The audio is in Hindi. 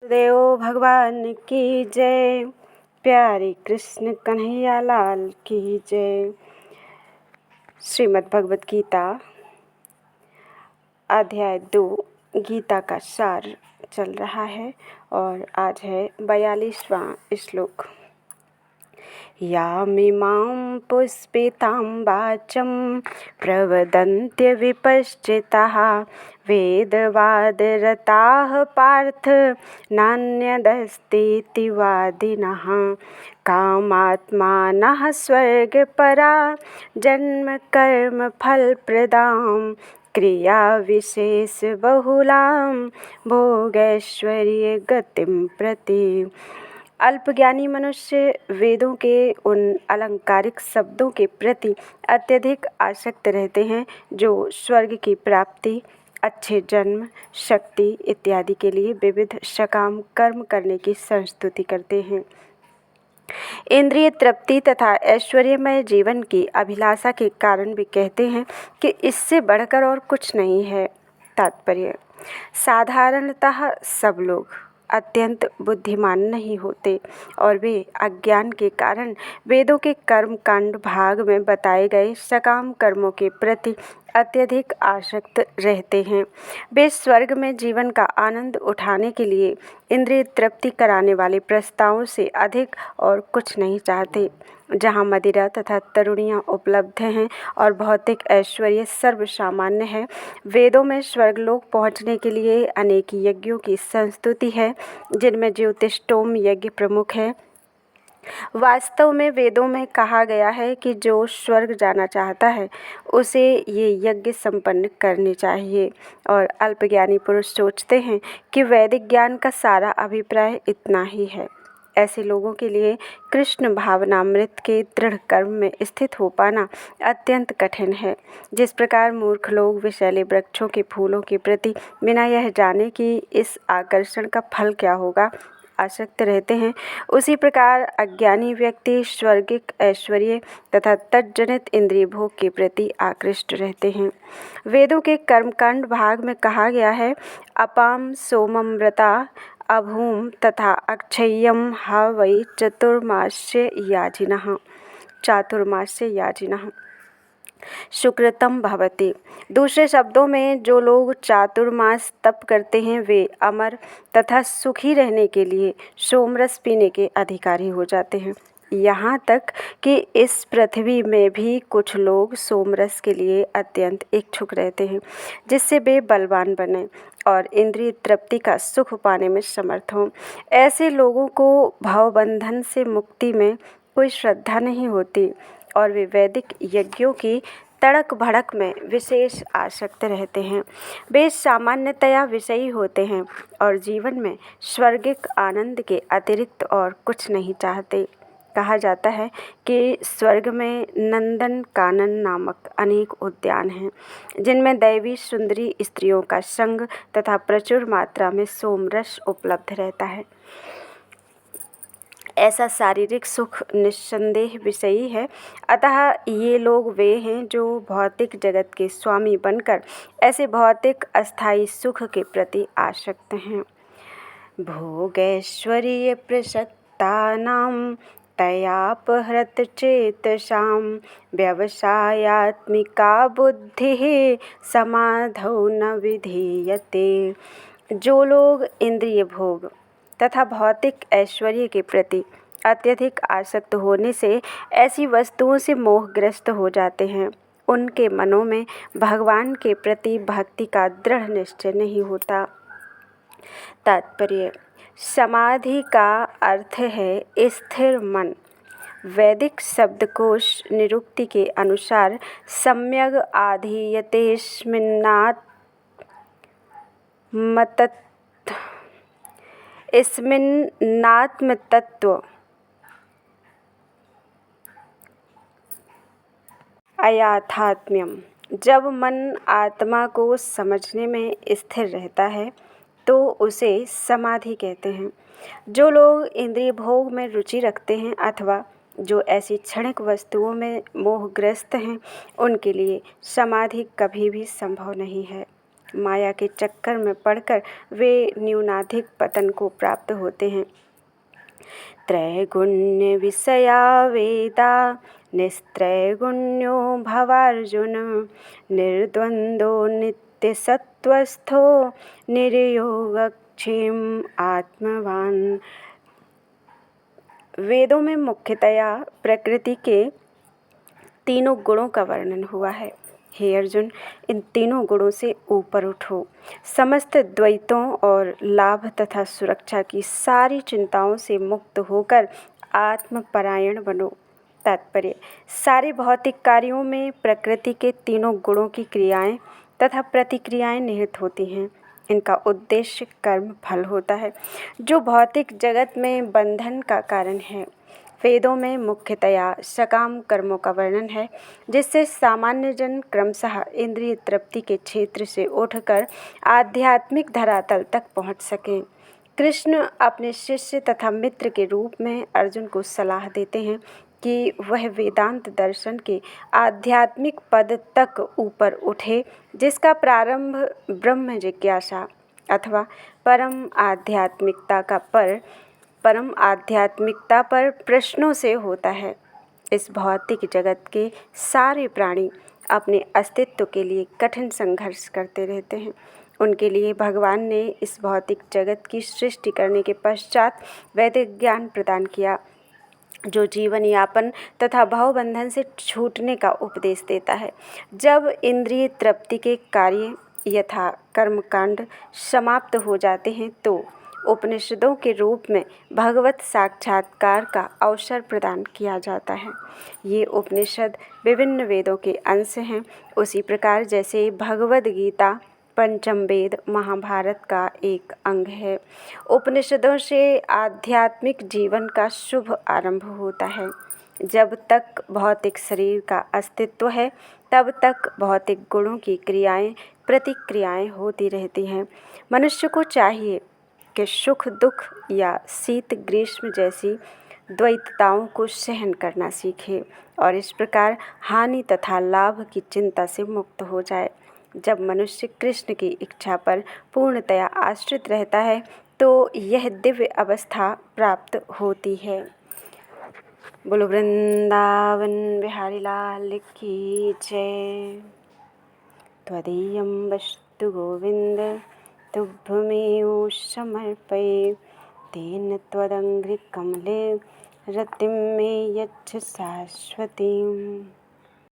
देव भगवान की जय। प्यारे कृष्ण कन्हैया लाल की जय। श्रीमद् भगवत गीता अध्याय 2 गीता का सार चल रहा है और आज है 42वां श्लोक। यामिमां पुष्पितां वाचं प्रवदन्त्य विपश्चिताः वेदवादरताः पार्थ नान्यदस्तीति वादिनः कामात्मानः स्वर्गपरा जन्मकर्मफलप्रदां क्रियाविशेषबहुलां भोगैश्वर्यगतिं प्रति। अल्पज्ञानी मनुष्य वेदों के उन अलंकारिक शब्दों के प्रति अत्यधिक आसक्त रहते हैं जो स्वर्ग की प्राप्ति, अच्छे जन्म, शक्ति इत्यादि के लिए विविध सकाम कर्म करने की संस्तुति करते हैं। इंद्रिय तृप्ति तथा ऐश्वर्यमय जीवन की अभिलाषा के कारण भी कहते हैं कि इससे बढ़कर और कुछ नहीं है। तात्पर्य: साधारणतः सब लोग अत्यंत बुद्धिमान नहीं होते और वे अज्ञान के कारण वेदों के कर्म कांड भाग में बताए गए सकाम कर्मों के प्रति अत्यधिक आसक्त रहते हैं। वे स्वर्ग में जीवन का आनंद उठाने के लिए इंद्रिय तृप्ति कराने वाले प्रस्तावों से अधिक और कुछ नहीं चाहते। जहाँ मदिरा तथा तरुणियाँ उपलब्ध हैं और भौतिक ऐश्वर्य सर्वसामान्य है, वेदों में स्वर्गलोक पहुँचने के लिए अनेक यज्ञों की संस्तुति है, जिनमें ज्योतिष्टोम यज्ञ प्रमुख है। वास्तव में वेदों में कहा गया है कि जो स्वर्ग जाना चाहता है उसे ये यज्ञ संपन्न करने चाहिए, और अल्पज्ञानी पुरुष सोचते हैं कि वैदिक ज्ञान का सारा अभिप्राय इतना ही है। ऐसे लोगों के लिए कृष्ण भावनामृत के दृढ़ कर्म में स्थित हो पाना अत्यंत कठिन है। जिस प्रकार मूर्ख लोग विषैले वृक्षों के फूलों के प्रति बिना यह जाने कि इस आकर्षण का फल क्या होगा आसक्त रहते हैं, उसी प्रकार अज्ञानी व्यक्ति स्वर्गिक ऐश्वर्य तथा तज्जनित इंद्रिय भोग के प्रति आकृष्ट रहते हैं। वेदों के कर्मकांड भाग में कहा गया है, अपाम सोममृता अभूम तथा अक्षय्यम हा वै चातुर्मास्य याजिनः सुकृतम भवति। दूसरे शब्दों में, जो लोग चातुर्मास तप करते हैं वे अमर तथा सुखी रहने के लिए सोमरस पीने के अधिकारी हो जाते हैं। यहाँ तक कि इस पृथ्वी में भी कुछ लोग सोमरस के लिए अत्यंत इच्छुक रहते हैं, जिससे वे बलवान बने और इंद्रिय तृप्ति का सुख पाने में समर्थ हों। ऐसे लोगों को भवबंधन से मुक्ति में कोई श्रद्धा नहीं होती और वे वैदिक यज्ञों की तड़क भड़क में विशेष आसक्त रहते हैं। वे सामान्यतया विषयी होते हैं और जीवन में स्वर्गिक आनंद के अतिरिक्त और कुछ नहीं चाहते। कहा जाता है कि स्वर्ग में नंदन कानन नामक अनेक उद्यान हैं, जिनमें दैवी सुंदरी स्त्रियों का संग तथा प्रचुर मात्रा में सोमरस उपलब्ध रहता है। ऐसा शारीरिक सुख निस्संदेह विषयी है, अतः ये लोग वे हैं जो भौतिक जगत के स्वामी बनकर ऐसे भौतिक अस्थायी सुख के प्रति आसक्त हैं। भोगैश्वर्य प्रसक्तानां तयापहृत चेतसां व्यवसायात्मिका बुद्धिः समाधौ न विधीयते। जो लोग इंद्रिय भोग तथा भौतिक ऐश्वर्य के प्रति अत्यधिक आसक्त होने से ऐसी वस्तुओं से मोहग्रस्त हो जाते हैं, उनके मनों में भगवान के प्रति भक्ति का दृढ़ निश्चय नहीं होता। तात्पर्य: समाधि का अर्थ है स्थिर मन। वैदिक शब्दकोश निरुक्ति के अनुसार सम्यग् आधीयतेऽस्मिन्नात्मतत्त्व अयाथात्म्यम्। जब मन आत्मा को समझने में स्थिर रहता है तो उसे समाधि कहते हैं। जो लोग इंद्रिय भोग में रुचि रखते हैं अथवा जो ऐसी क्षणिक वस्तुओं में मोहग्रस्त हैं, उनके लिए समाधि कभी भी संभव नहीं है। माया के चक्कर में पड़कर वे न्यूनाधिक पतन को प्राप्त होते हैं। त्रैगुण्य विषया वेदा निस्त्रैगुण्यो भवार्जुन निर्द्वन्द्वो नित्यसत्त्वस्थो निर्योगक्षेम आत्मवान। वेदों में मुख्यतया प्रकृति के तीनों गुणों का वर्णन हुआ है। हे अर्जुन, इन तीनों गुणों से ऊपर उठो, समस्त द्वैतों और लाभ तथा सुरक्षा की सारी चिंताओं से मुक्त होकर आत्मपरायण बनो। तात्पर्य: सारे भौतिक कार्यों में प्रकृति के तीनों गुणों की क्रियाएं तथा प्रतिक्रियाएं निहित होती हैं। इनका उद्देश्य कर्म फल होता है, जो भौतिक जगत में बंधन का कारण है। वेदों में मुख्यतया सकाम कर्मों का वर्णन है, जिससे सामान्य जन क्रमशः इंद्रिय तृप्ति के क्षेत्र से उठकर आध्यात्मिक धरातल तक पहुंच सकें। कृष्ण अपने शिष्य तथा मित्र के रूप में अर्जुन को सलाह देते हैं कि वह वेदांत दर्शन के आध्यात्मिक पद तक ऊपर उठे, जिसका प्रारंभ ब्रह्म जिज्ञासा अथवा परम आध्यात्मिकता पर प्रश्नों से होता है। इस भौतिक जगत के सारे प्राणी अपने अस्तित्व के लिए कठिन संघर्ष करते रहते हैं। उनके लिए भगवान ने इस भौतिक जगत की सृष्टि करने के पश्चात वैदिक ज्ञान प्रदान किया, जो जीवन यापन तथा भवबंधन से छूटने का उपदेश देता है। जब इंद्रिय तृप्ति के कार्य यथा कर्मकांड समाप्त हो जाते हैं, तो उपनिषदों के रूप में भगवत साक्षात्कार का अवसर प्रदान किया जाता है। ये उपनिषद विभिन्न वेदों के अंश हैं, उसी प्रकार जैसे भगवद गीता पंचम वेद महाभारत का एक अंग है। उपनिषदों से आध्यात्मिक जीवन का शुभ आरंभ होता है। जब तक भौतिक शरीर का अस्तित्व है, तब तक भौतिक गुणों की क्रियाएं प्रतिक्रियाएं होती रहती हैं। मनुष्य को चाहिए कि सुख दुख या शीत ग्रीष्म जैसी द्वैतताओं को सहन करना सीखे और इस प्रकार हानि तथा लाभ की चिंता से मुक्त हो जाए। जब मनुष्य कृष्ण की इच्छा पर पूर्णतया आश्रित रहता है, तो यह दिव्य अवस्था प्राप्त होती है। बोलो वृंदावन बिहारी लाल की जय। त्वदीयं वस्तु गोविंद तुभ्यमेव समर्पये, तेन त्वदङ्घ्रिकमले रतिं मे यच्छ शाश्वतीम्।